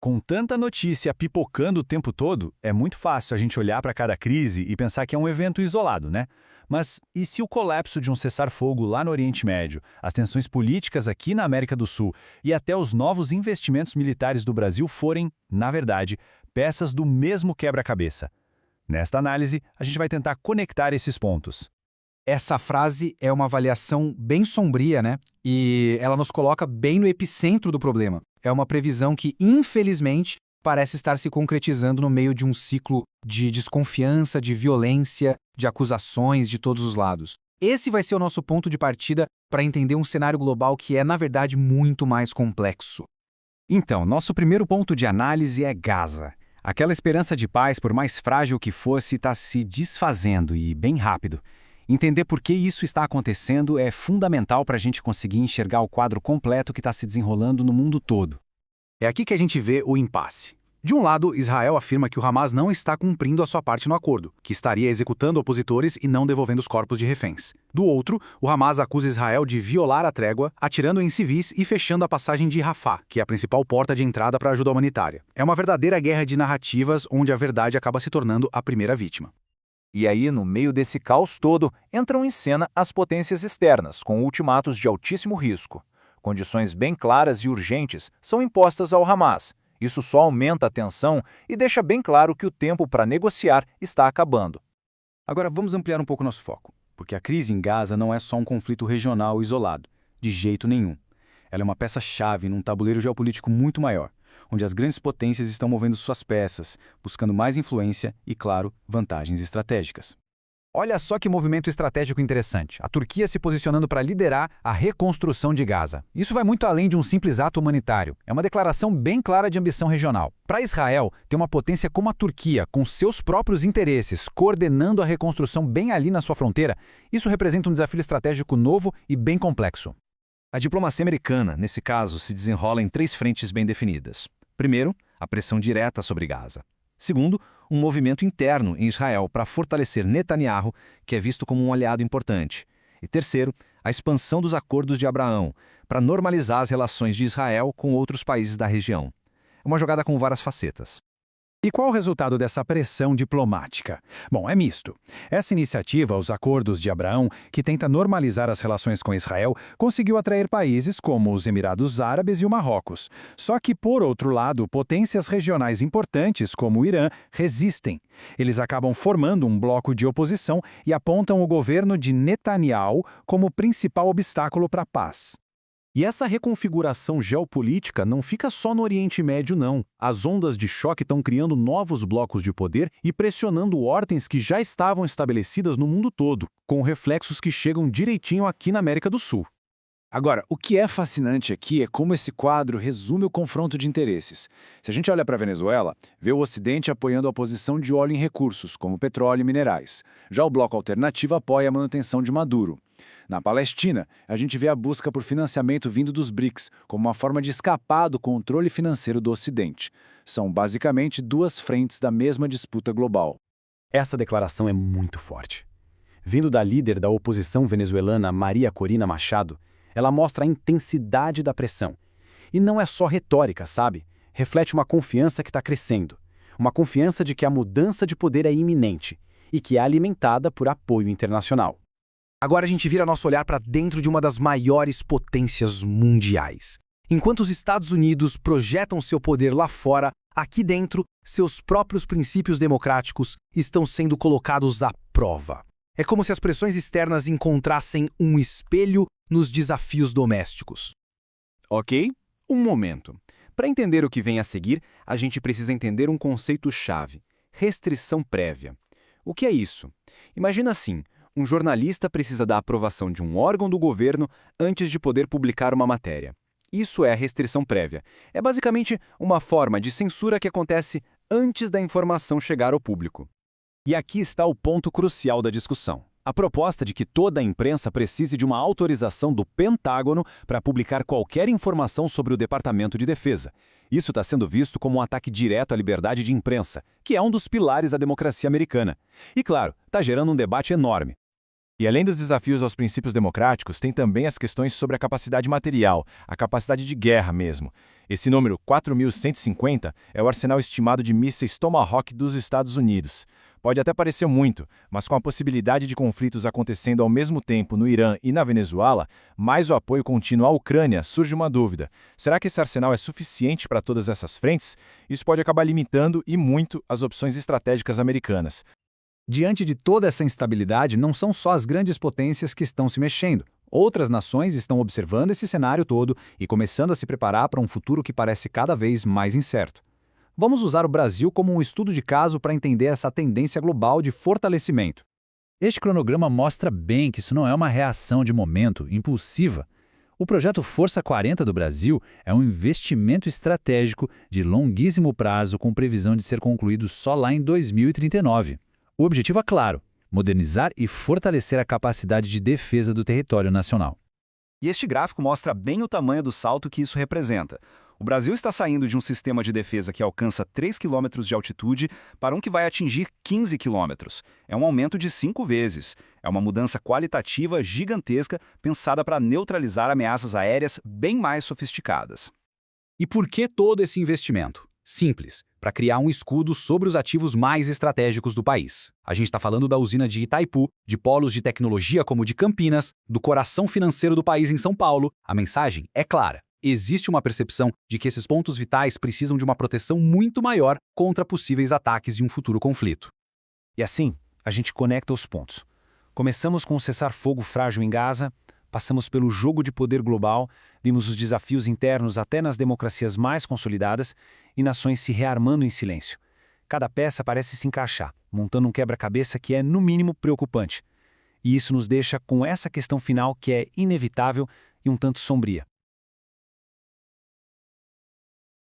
Com tanta notícia pipocando o tempo todo, é muito fácil a gente olhar para cada crise e pensar que é um evento isolado, né? Mas e se o colapso de um cessar-fogo lá no Oriente Médio, as tensões políticas aqui na América do Sul e até os novos investimentos militares do Brasil forem, na verdade, peças do mesmo quebra-cabeça? Nesta análise, a gente vai tentar conectar esses pontos. Essa frase é uma avaliação bem sombria, né? E ela nos coloca bem no epicentro do problema. É uma previsão que, infelizmente, parece estar se concretizando no meio de um ciclo de desconfiança, de violência, de acusações de todos os lados. Esse vai ser o nosso ponto de partida para entender um cenário global que é, na verdade, muito mais complexo. Então, nosso primeiro ponto de análise é Gaza. Aquela esperança de paz, por mais frágil que fosse, está se desfazendo e bem rápido. Entender por que isso está acontecendo é fundamental para a gente conseguir enxergar o quadro completo que está se desenrolando no mundo todo. É aqui que a gente vê o impasse. De um lado, Israel afirma que o Hamas não está cumprindo a sua parte no acordo, que estaria executando opositores e não devolvendo os corpos de reféns. Do outro, o Hamas acusa Israel de violar a trégua, atirando em civis e fechando a passagem de Rafah, que é a principal porta de entrada para a ajuda humanitária. É uma verdadeira guerra de narrativas onde a verdade acaba se tornando a primeira vítima. E aí, no meio desse caos todo, entram em cena as potências externas, com ultimatos de altíssimo risco. Condições bem claras e urgentes são impostas ao Hamas. Isso só aumenta a tensão e deixa bem claro que o tempo para negociar está acabando. Agora vamos ampliar um pouco nosso foco, porque a crise em Gaza não é só um conflito regional isolado, de jeito nenhum. Ela é uma peça-chave num tabuleiro geopolítico muito maior, onde as grandes potências estão movendo suas peças, buscando mais influência e, claro, vantagens estratégicas. Olha só que movimento estratégico interessante. A Turquia se posicionando para liderar a reconstrução de Gaza. Isso vai muito além de um simples ato humanitário. É uma declaração bem clara de ambição regional. Para Israel, ter uma potência como a Turquia, com seus próprios interesses, coordenando a reconstrução bem ali na sua fronteira, isso representa um desafio estratégico novo e bem complexo. A diplomacia americana, nesse caso, se desenrola em 3 frentes bem definidas. Primeiro, a pressão direta sobre Gaza. Segundo, um movimento interno em Israel para fortalecer Netanyahu, que é visto como um aliado importante. E terceiro, a expansão dos acordos de Abraão, para normalizar as relações de Israel com outros países da região. É uma jogada com várias facetas. E qual o resultado dessa pressão diplomática? Bom, é misto. Essa iniciativa, os Acordos de Abraão, que tenta normalizar as relações com Israel, conseguiu atrair países como os Emirados Árabes e o Marrocos. Só que, por outro lado, potências regionais importantes, como o Irã, resistem. Eles acabam formando um bloco de oposição e apontam o governo de Netanyahu como principal obstáculo para a paz. E essa reconfiguração geopolítica não fica só no Oriente Médio, não. As ondas de choque estão criando novos blocos de poder e pressionando ordens que já estavam estabelecidas no mundo todo, com reflexos que chegam direitinho aqui na América do Sul. Agora, o que é fascinante aqui é como esse quadro resume o confronto de interesses. Se a gente olha para a Venezuela, vê o Ocidente apoiando a posição de óleo em recursos, como petróleo e minerais. Já o bloco alternativo apoia a manutenção de Maduro. Na Palestina, a gente vê a busca por financiamento vindo dos BRICS, como uma forma de escapar do controle financeiro do Ocidente. São basicamente 2 frentes da mesma disputa global. Essa declaração é muito forte. Vindo da líder da oposição venezuelana Maria Corina Machado, ela mostra a intensidade da pressão. E não é só retórica, sabe? Reflete uma confiança que está crescendo. Uma confiança de que a mudança de poder é iminente e que é alimentada por apoio internacional. Agora a gente vira nosso olhar para dentro de uma das maiores potências mundiais. Enquanto os Estados Unidos projetam seu poder lá fora, aqui dentro, seus próprios princípios democráticos estão sendo colocados à prova. É como se as pressões externas encontrassem um espelho nos desafios domésticos. Ok? Um momento. Para entender o que vem a seguir, a gente precisa entender um conceito-chave: restrição prévia. O que é isso? Imagina assim: um jornalista precisa da aprovação de um órgão do governo antes de poder publicar uma matéria. Isso é a restrição prévia. É basicamente uma forma de censura que acontece antes da informação chegar ao público. E aqui está o ponto crucial da discussão. A proposta de que toda a imprensa precise de uma autorização do Pentágono para publicar qualquer informação sobre o Departamento de Defesa. Isso está sendo visto como um ataque direto à liberdade de imprensa, que é um dos pilares da democracia americana. E claro, está gerando um debate enorme. E além dos desafios aos princípios democráticos, tem também as questões sobre a capacidade material, a capacidade de guerra mesmo. Esse número, 4.150, é o arsenal estimado de mísseis Tomahawk dos Estados Unidos. Pode até parecer muito, mas com a possibilidade de conflitos acontecendo ao mesmo tempo no Irã e na Venezuela, mais o apoio contínuo à Ucrânia, surge uma dúvida. Será que esse arsenal é suficiente para todas essas frentes? Isso pode acabar limitando e muito as opções estratégicas americanas. Diante de toda essa instabilidade, não são só as grandes potências que estão se mexendo. Outras nações estão observando esse cenário todo e começando a se preparar para um futuro que parece cada vez mais incerto. Vamos usar o Brasil como um estudo de caso para entender essa tendência global de fortalecimento. Este cronograma mostra bem que isso não é uma reação de momento, impulsiva. O projeto Força 40 do Brasil é um investimento estratégico de longuíssimo prazo com previsão de ser concluído só lá em 2039. O objetivo é claro: modernizar e fortalecer a capacidade de defesa do território nacional. E este gráfico mostra bem o tamanho do salto que isso representa. O Brasil está saindo de um sistema de defesa que alcança 3 km de altitude para um que vai atingir 15 km. É um aumento de 5 vezes. É uma mudança qualitativa gigantesca pensada para neutralizar ameaças aéreas bem mais sofisticadas. E por que todo esse investimento? Simples, para criar um escudo sobre os ativos mais estratégicos do país. A gente está falando da usina de Itaipu, de polos de tecnologia como o de Campinas, do coração financeiro do país em São Paulo. A mensagem é clara. Existe uma percepção de que esses pontos vitais precisam de uma proteção muito maior contra possíveis ataques de um futuro conflito. E assim, a gente conecta os pontos. Começamos com o cessar-fogo frágil em Gaza, passamos pelo jogo de poder global, vimos os desafios internos até nas democracias mais consolidadas e nações se rearmando em silêncio. Cada peça parece se encaixar, montando um quebra-cabeça que é, no mínimo, preocupante. E isso nos deixa com essa questão final que é inevitável e um tanto sombria.